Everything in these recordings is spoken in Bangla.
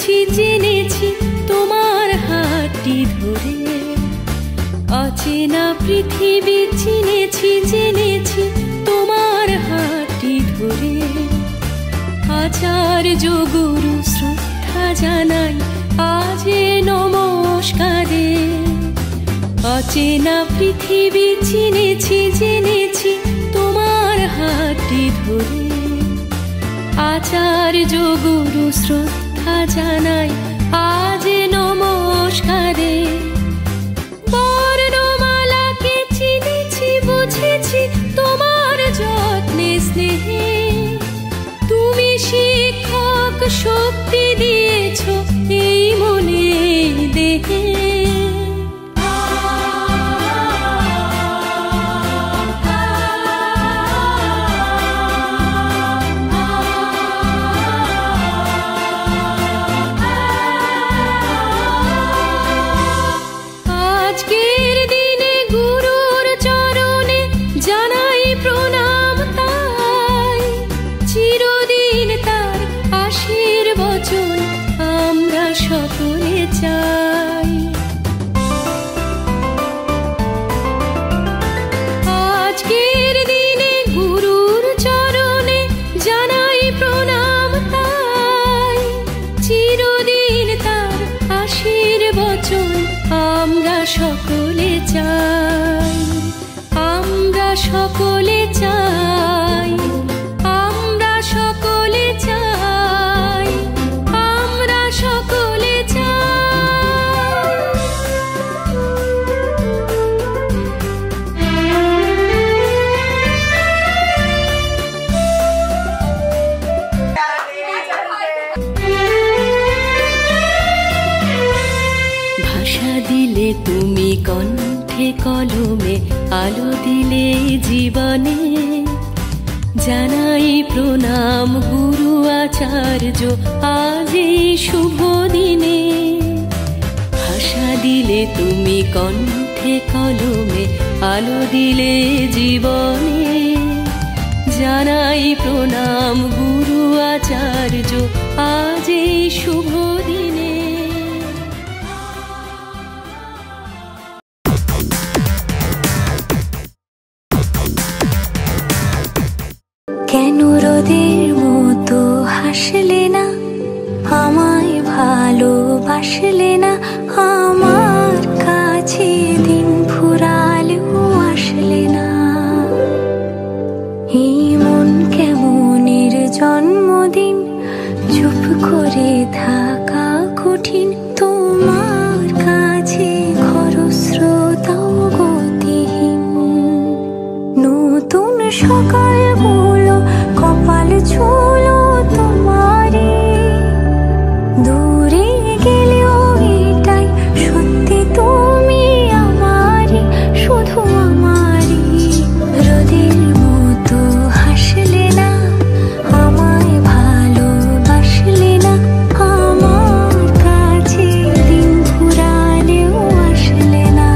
চিনেছি জেনেছি তোমার হাতটি ধরে, অচেনা পৃথিবী চিনেছি জেনেছি তোমার হাতটি ধরে। আচার্য গুরু শ্রদ্ধা জানাই আজে নমস্কারে। অচেনা পৃথিবী চিনেছি জেনেছি তোমার হাতটি ধরে। আচার্য গুরু শ্রদ্ধা জানাই আজে নমস্কারে। বর্ণমালাকে চিনেছি বুঝেছি তোমার যত্নে স্নেহে। তুমি শিক্ষক শক্তি দিয়েছ এই মনে দেহে। আজকের দিনে গুরুর চরণে জানাই প্রণাম তাই। চিরদিন তার আশীর্বচন আমরা সকলে চাই। আজকের দিনে গুরুর চরণে জানাই প্রণাম তাই। চিরদিন তার আশীর্বচন আমরা সকলে চাই। আমরা সকলে চাই। আমরা সকলে চাই। আমরা সকলে ভাষা দিলে তুমি কণ্ঠে কলমে, আলো দিলে জীবনে। জানাই প্রণাম গুরু আচার্য আজ এই শুভ দিনে। ভাষা দিলে তুমি কণ্ঠে কলমে, আলো দিলে জীবনে। জানাই প্রণাম গুরু আচার্য আজ এই শুভ দিনে। কেন রোদের মতো হাসলে না, আমায় ভালোবাসলে না। আমার কাছে দিন ফুরালেও আসলে না। এই মন কেমনের জন্মদিন, চুপ করে থাকা কঠিন। তোমার কাছে খরস্রোতাও গতিহীন। নতুন সকাল গুলো কপাল ছুলো তোমারে। দূরে গেলেও এটাই সত্যি, তুমি আমারই, শুধু আমারই। রোদের মতো হাসলে না, আমায় ভালোবাসলে না। আমার কাছে দিন ফুরালেও আসলে না।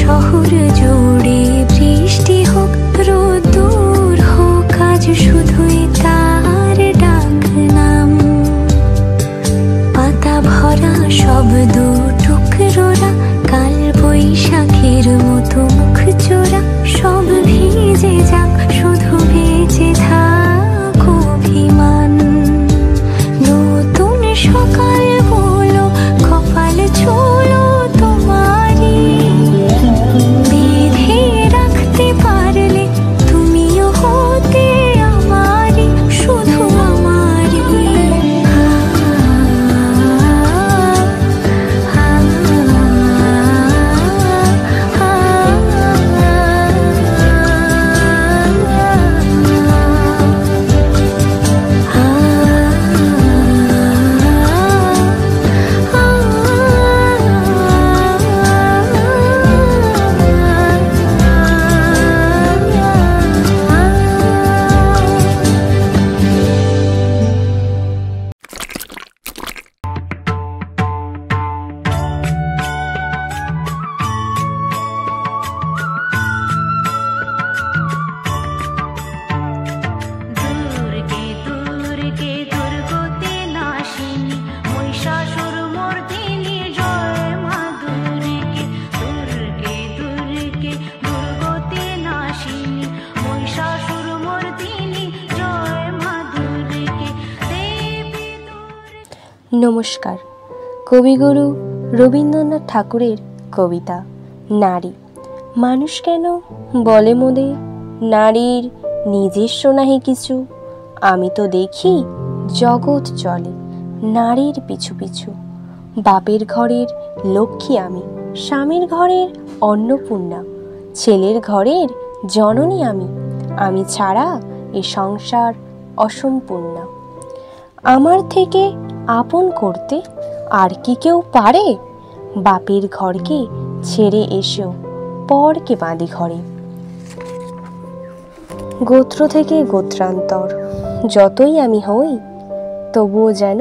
শহর জুড়ে বৃষ্টি হোক, রোদ্দুর হোক, আজ শুধুই তার ডাক নাম। পাতা ভরা শব্দ টুকরোরা, কাল বৈশাখের মতো মুখ চোরা, সব ভিজে যাক, শুধু বেঁচে থাক অভিমান। নতুন সকাল হলো, কপাল ছুলো তোমারই, বেঁধে রাখতে পারলে তুমিও হতে আমারই, শুধু আমারই। নমস্কার। কবিগুরু রবীন্দ্রনাথ ঠাকুরের কবিতা নারী। মানুষ কেন বলে মোদের নারীর নিজস্ব নাহি কিছু, আমি তো দেখি জগৎ চলে নারীর পিছু পিছু। বাপের ঘরের লক্ষ্মী আমি, স্বামীর ঘরের অন্নপূর্ণা, ছেলের ঘরের জননী আমি, আমি ছাড়া এ সংসার অসম্পূর্ণ। আমার থেকে আপন করতে আর কি কেউ পারে? বাপের ঘরকে ছেড়ে এসেও পরকে বাঁধি ঘরে। গোত্র থেকে গোত্রান্তর যতই আমি হই, তবুও যেন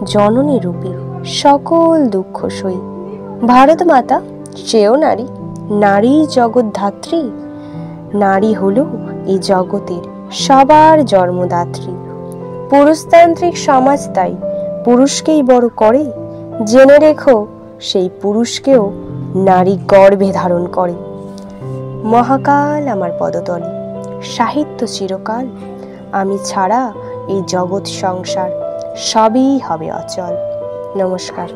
জননী রূপে সকল দুঃখ সই। ভারত মাতা সেও নারী, নারী জগৎ ধাত্রী। নারী হলো এই জগতের সবার জন্মদাত্রী। পুরুষতান্ত্রিক সমাজ তাই পুরুষকেই বড় করে, জেনে রেখো সেই পুরুষকেও নারী গর্ভে ধারণ করে। মহাকাল আমার পদতলে, সাহিত্য চিরকাল, আমি ছাড়া এই জগৎ সংসার সবই হবে অচল। নমস্কার।